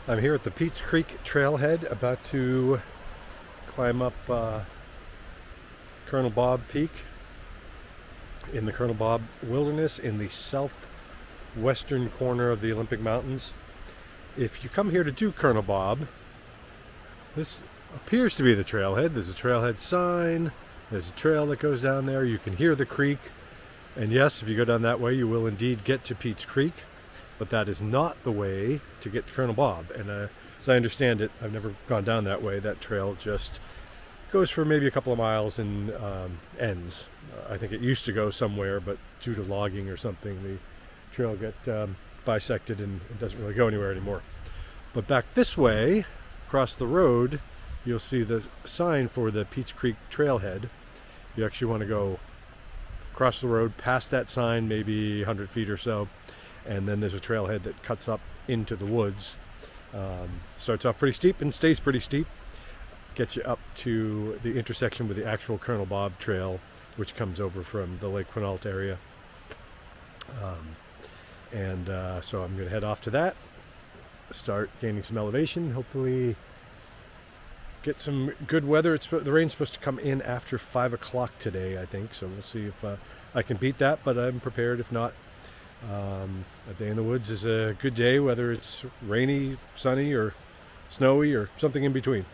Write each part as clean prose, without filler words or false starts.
I'm here at the Peats Creek Trailhead, about to climb up Colonel Bob Peak in the Colonel Bob Wilderness in the southwestern corner of the Olympic Mountains. If you come here to do Colonel Bob, this appears to be the trailhead. There's a trailhead sign, there's a trail that goes down there, you can hear the creek, and yes, if you go down that way you will indeed get to Peats Creek. But that is not the way to get to Colonel Bob. And as I understand it, I've never gone down that way. That trail just goes for maybe a couple of miles and ends. I think it used to go somewhere, but due to logging or something, the trail got bisected and it doesn't really go anywhere anymore. But back this way, across the road, you'll see the sign for the Peats Creek Trailhead. You actually want to go across the road, past that sign, maybe 100 feet or so. And then there's a trailhead that cuts up into the woods. Starts off pretty steep and stays pretty steep. Gets you up to the intersection with the actual Colonel Bob Trail, which comes over from the Lake Quinault area. So I'm going to head off to that, start gaining some elevation, hopefully get some good weather. The rain's supposed to come in after 5 o'clock today, I think, so we'll see if I can beat that, but I'm prepared if not. A day in the woods is a good day, whether it's rainy, sunny, or snowy, or something in between.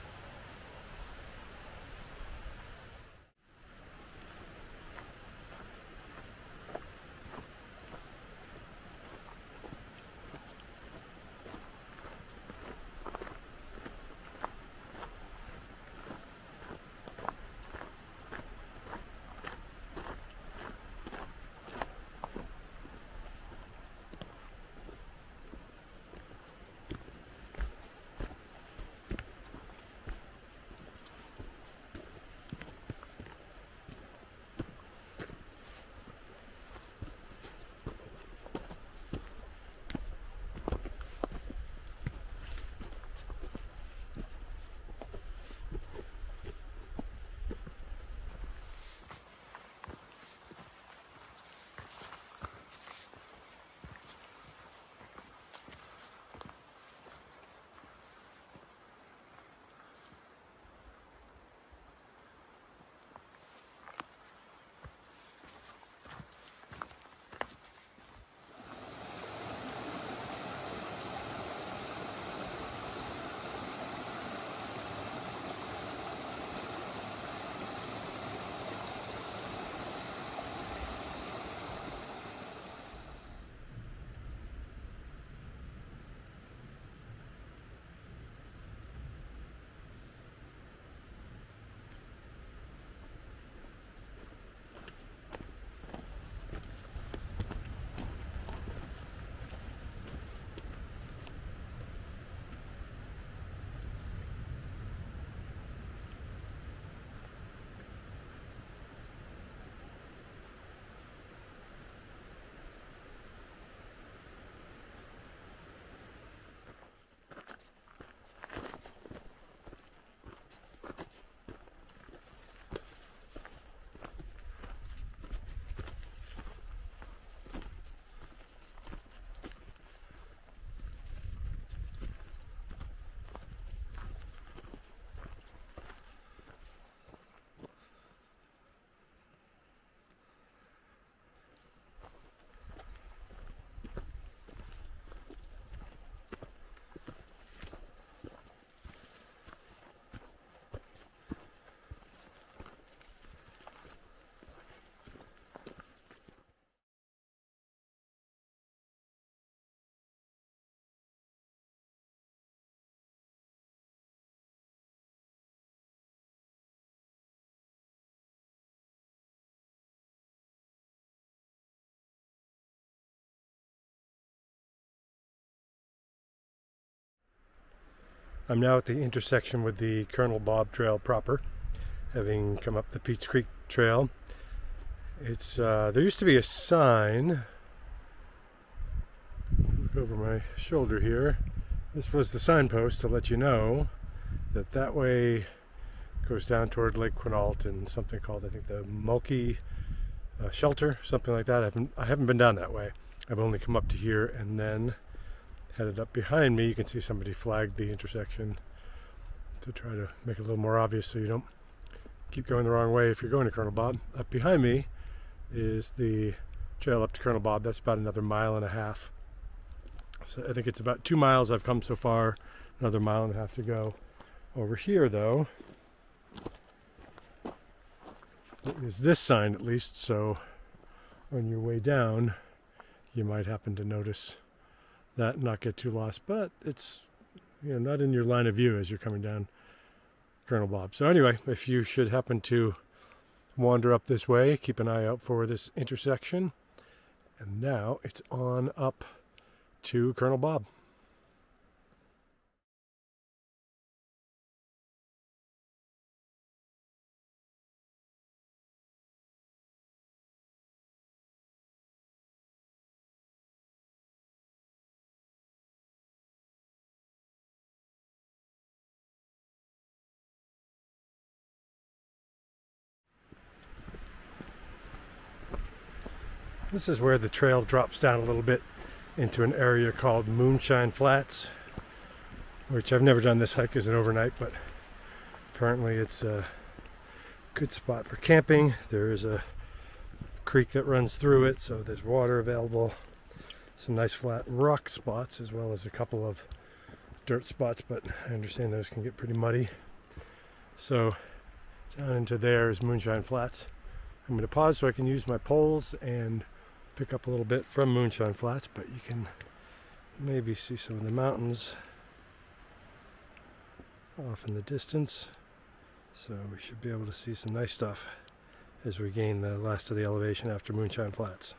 I'm now at the intersection with the Colonel Bob Trail proper, having come up the Peats Creek Trail. It's there used to be a sign. Look over my shoulder here. This was the signpost to let you know that that way goes down toward Lake Quinault and something called, I think, the Mulkey Shelter, something like that. I haven't been down that way. I've only come up to here and then headed up behind me, you can see somebody flagged the intersection to try to make it a little more obvious so you don't keep going the wrong way if you're going to Colonel Bob. Up behind me is the trail up to Colonel Bob. That's about another 1.5 miles. So I think it's about 2 miles I've come so far, another 1.5 miles to go. Over here though, is this sign at least, so on your way down you might happen to notice that and not get too lost, but it's, you know, not in your line of view as you're coming down Colonel Bob. So anyway, if you should happen to wander up this way, keep an eye out for this intersection. And now it's on up to Colonel Bob. This is where the trail drops down a little bit into an area called Moonshine Flats, which I've never done this hike as an overnight, but apparently it's a good spot for camping. There is a creek that runs through it, so there's water available. Some nice flat rock spots as well as a couple of dirt spots, but I understand those can get pretty muddy. So down into there is Moonshine Flats. I'm going to pause so I can use my poles and pick up a little bit from Moonshine Flats, but you can maybe see some of the mountains off in the distance. So we should be able to see some nice stuff as we gain the last of the elevation after Moonshine Flats.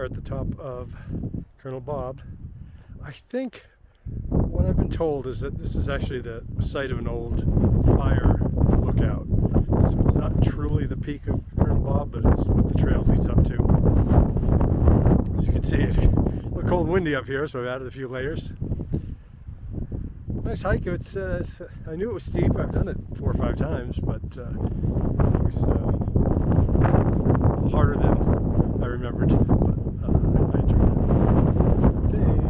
are at the top of Colonel Bob. I think what I've been told is that this is actually the site of an old fire lookout. So it's not truly the peak of Colonel Bob, but it's what the trail leads up to. As you can see, it's a little cold and windy up here, so I've added a few layers. Nice hike. It's I knew it was steep. I've done it 4 or 5 times, but it was harder than I remembered. But I enjoyed it. I think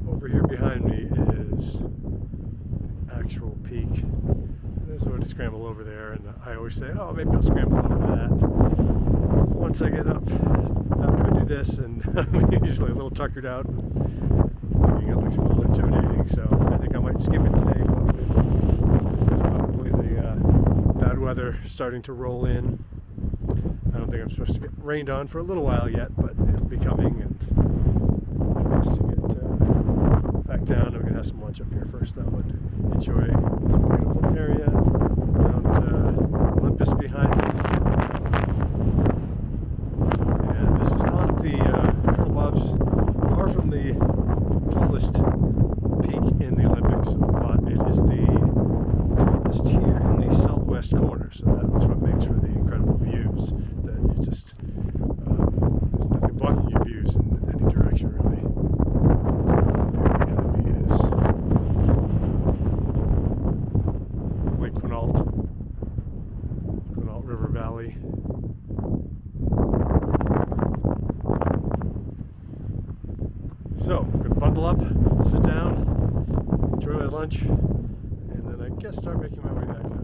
over here behind me is the actual peak. There's a way to scramble over there, and I always say, oh, maybe I'll scramble over that once I get up. After I do this, and I'm usually a little tuckered out. It looks a little intimidating, so I think I might skip it today. This is probably the bad weather starting to roll in. I don't think I'm supposed to get rained on for a little while yet, but it'll be coming, and I'm best to get back down. I'm going to have some lunch up here first, though, and enjoy this beautiful area. Mount Olympus behind me. And this is not the Colonel Bob's, far from the tallest peak in the Olympics, but it is the tallest here in the southwest corner, so that's what makes for the incredible views that you just there's nothing blocking your views in any direction, really. Behind me is Lake Quinault River Valley. So, I'm going to bundle up, sit down, enjoy my lunch, and then I guess start making my way back down.